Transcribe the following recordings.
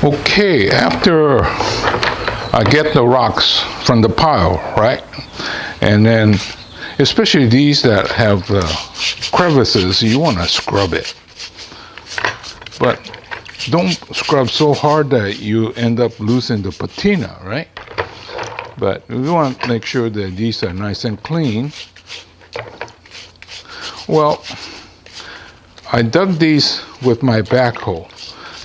Okay, after I get the rocks from the pile, right? And then, especially these that have crevices, you want to scrub it. But don't scrub so hard that you end up losing the patina, right? But we want to make sure that these are nice and clean. Well, I dug these with my backhoe.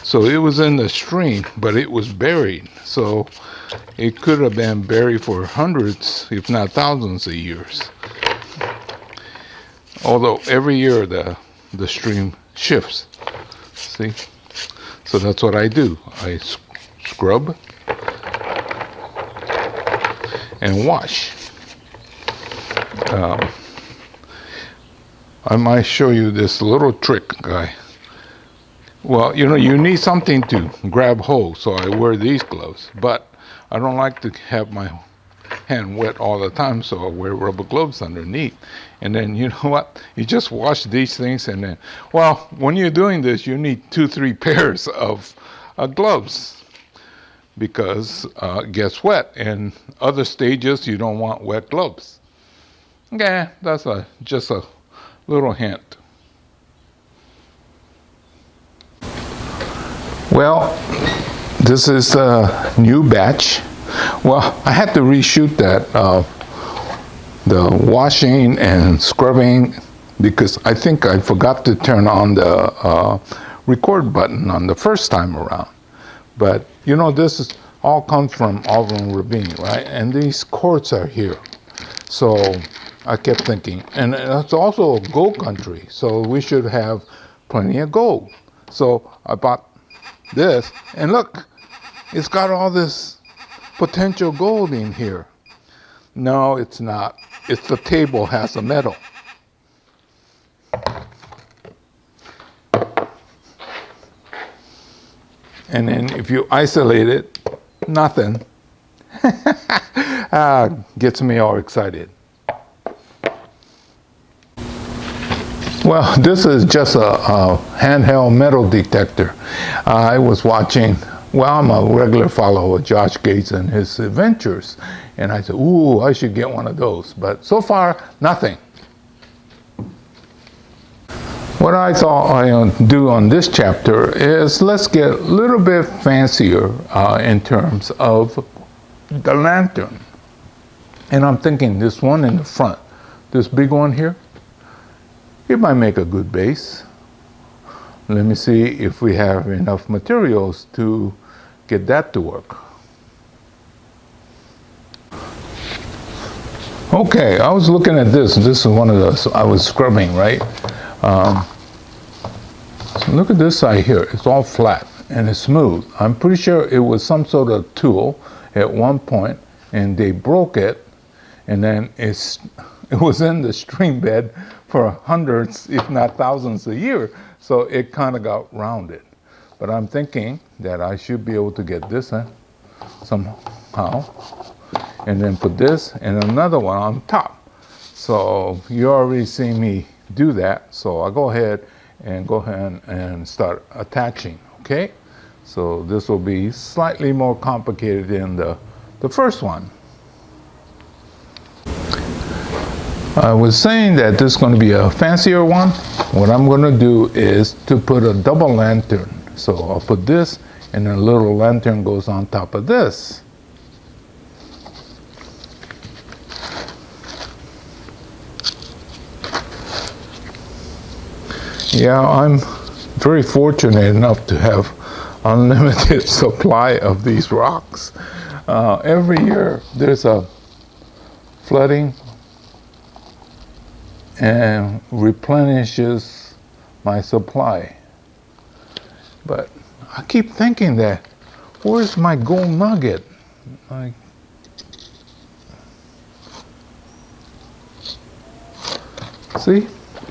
So it was in the stream, but it was buried. So it could have been buried for hundreds, if not thousands of years. Although every year the stream shifts. See? So that's what I do. I scrub and wash. I might show you this little trick, guy. Well, you need something to grab hold, so I wear these gloves. But I don't like to have my hand wet all the time, so I wear rubber gloves underneath. And then, you know what? You just wash these things, and then, well, when you're doing this, you need 2-3 pairs of gloves because it gets wet. And other stages, you don't want wet gloves. Yeah, that's just a little hint. Well, this is a new batch. Well, I had to reshoot that, the washing and scrubbing, because I think I forgot to turn on the record button on the first time around. But, this all comes from Alvin Rabin, right? And these quartz are here. So I kept thinking, and it's also a gold country, so we should have plenty of gold. So I bought this, and look, it's got all this potential gold in here. No, it's not. It's the table has the metal. And then if you isolate it, nothing. Gets me all excited. Well, this is just a handheld metal detector. I was watching, I'm a regular follower of Josh Gates and his adventures. And I said, ooh, I should get one of those. But so far, nothing. What I thought I'd do on this chapter is let's get a little bit fancier in terms of the lantern. And I'm thinking this one in the front, this big one here, it might make a good base. Let me see if we have enough materials to get that to work. Okay, I was looking at this. This is one of those I was scrubbing, right? So look at this side here. It's all flat and it's smooth. I'm pretty sure it was some sort of tool at one point, and they broke it, and then it was in the stream bed for hundreds, if not thousands a year. So it kind of got rounded. But I'm thinking that I should be able to get this in somehow, and then put this and another one on top. So you already seen me do that. So I'll go ahead and start attaching, okay? So this will be slightly more complicated than the first one. I was saying that this is going to be a fancier one. What I'm going to do is to put a double lantern. So I'll put this, and a little lantern goes on top of this. Yeah, I'm very fortunate enough to have unlimited supply of these rocks. Every year there's a flooding and replenishes my supply. But I keep thinking that, where's my gold nugget? See?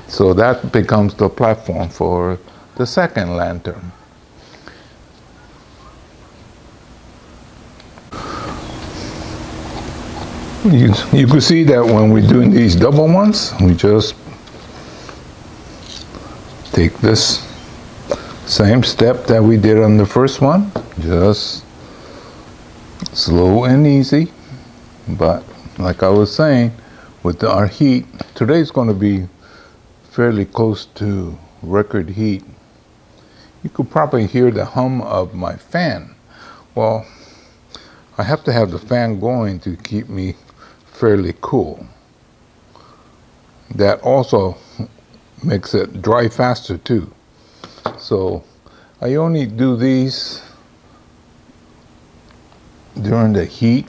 So that becomes the platform for the second lantern. You can see that when we're doing these double ones, we just take this same step that we did on the first one, Just slow and easy. But like I was saying, with our heat, today's going to be fairly close to record heat. You could probably hear the hum of my fan. Well, I have to have the fan going to keep me fairly cool. That also makes it dry faster too. So I only do these during the heat.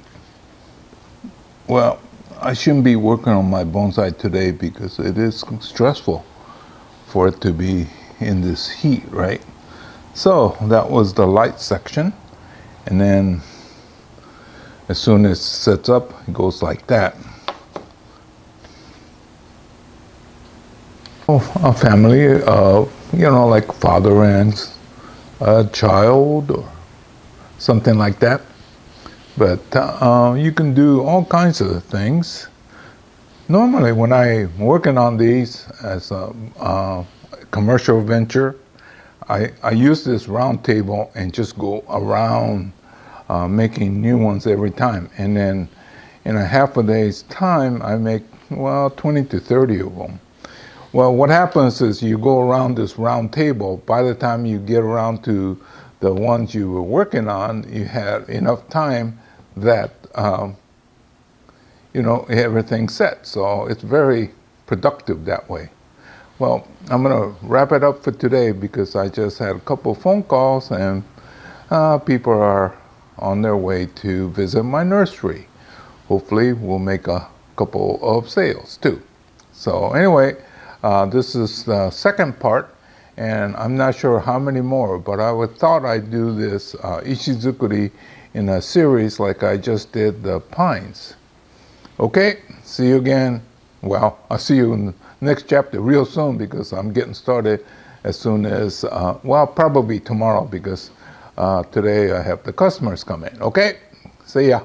Well, I shouldn't be working on my bonsai today because it is stressful for it to be in this heat, right? So that was the light section. And then as soon as it sets up, it goes like that. A family of, like father and a child or something like that. But you can do all kinds of things. Normally when I'm working on these as a commercial venture, I use this round table and just go around making new ones every time. And then in a half a day's time, I make, 20 to 30 of them. Well, what happens is you go around this round table. By the time you get around to the ones you were working on, you had enough time that, everything's set. So it's very productive that way. Well, I'm going to wrap it up for today because I just had a couple phone calls and people are on their way to visit my nursery. Hopefully we'll make a couple of sales too. So anyway, this is the second part, and I'm not sure how many more, but I thought I'd do this Ishizukuri in a series like I just did the pines. Okay, see you again. Well, I'll see you in the next chapter real soon because I'm getting started as soon as, probably tomorrow because today I have the customers come in. Okay, see ya.